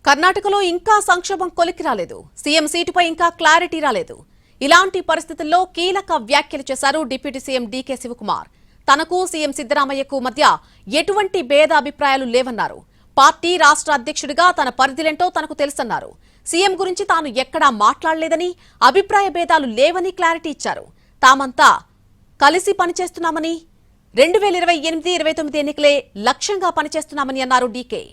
కర్ణాటకలో ఇంకా సంక్షోభం కొలికి రాలేదు. సీఎం సీటుపై ఇంకా క్లారిటీ రాలేదు. ఇలాంటి పరిస్థితుల్లో కీలక వ్యాఖ్యలు చేశారు డిప్యూటీ సీఎం డీకే శివకుమార్. తనకు సీఎం సిద్దరామయ్యకు మధ్య ఎటువంటి భేదాభిప్రాయాలు లేవన్నారు. పార్టీ రాష్ట్ర అధ్యక్షుడిగా తన పరిధిలేంటో తనకు తెలుసన్నారు. సీఎం గురించి తాను ఎక్కడా మాట్లాడలేదని, అభిప్రాయ భేదాలు లేవని క్లారిటీ ఇచ్చారు. తామంతా కలిసి పనిచేస్తున్నామని, 2028-29 ఎన్నికలే లక్ష్యంగా పనిచేస్తున్నామని అన్నారు డీకే.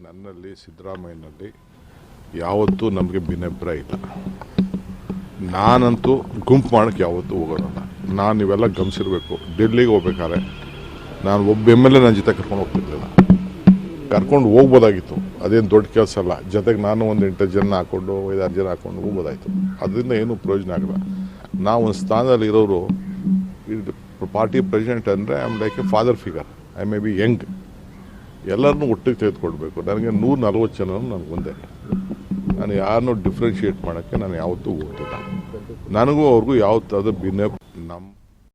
ನನ್ನಲ್ಲಿ ಸಿದ್ದರಾಮಯ್ಯನಲ್ಲಿ ಯಾವತ್ತೂ ನಮಗೆ ಭಿನ್ನಾಭಿಪ್ರಾಯ ಇಲ್ಲ. ನಾನಂತೂ ಗುಂಪು ಮಾಡೋಕ್ಕೆ ಯಾವತ್ತೂ ಹೋಗೋದಲ್ಲ. ನಾನು ಇವೆಲ್ಲ ಗಮನಿಸಿರ್ಬೇಕು. ಡೆಲ್ಲಿಗೆ ಹೋಗ್ಬೇಕಾದ್ರೆ ನಾನು ಒಬ್ಬ MLA ನನ್ನ ಜೊತೆ ಕರ್ಕೊಂಡು ಹೋಗ್ತಿರ್ಲಿಲ್ಲ. ಕರ್ಕೊಂಡು ಹೋಗ್ಬೋದಾಗಿತ್ತು, ಅದೇನು ದೊಡ್ಡ ಕೆಲಸ ಅಲ್ಲ. ಜೊತೆಗೆ ನಾನು ಒಂದು 8 ಜನ ಹಾಕ್ಕೊಂಡು 5-6 ಜನ ಹಾಕ್ಕೊಂಡು ಹೋಗ್ಬೋದಾಯಿತು. ಅದರಿಂದ ಏನೂ ಪ್ರಯೋಜನ ಆಗಲ್ಲ. ನಾವು ಒಂದು ಸ್ಥಾನದಲ್ಲಿ ಇರೋರು, ಪಾರ್ಟಿ ಪ್ರೆಸಿಡೆಂಟ್ ಅಂದರೆ I am like A father figure. I may be Young. ಎಲ್ಲರನ್ನೂ ಒಟ್ಟಿಗೆ ತೆಗೆದುಕೊಡ್ಬೇಕು. ನನಗೆ 140 ಜನ ನನಗೆ ಒಂದೇ. ನಾನು ಯಾರನ್ನೂ ಡಿಫ್ರೆನ್ಷಿಯೇಟ್ ಮಾಡೋಕ್ಕೆ ನಾನು ಯಾವತ್ತೂ ಹೋಗ್ತಿಲ್ಲ. ನನಗೂ ಅವ್ರಿಗೂ ಯಾವತ್ತಾದ್ರೂ ಭಿನ್ನ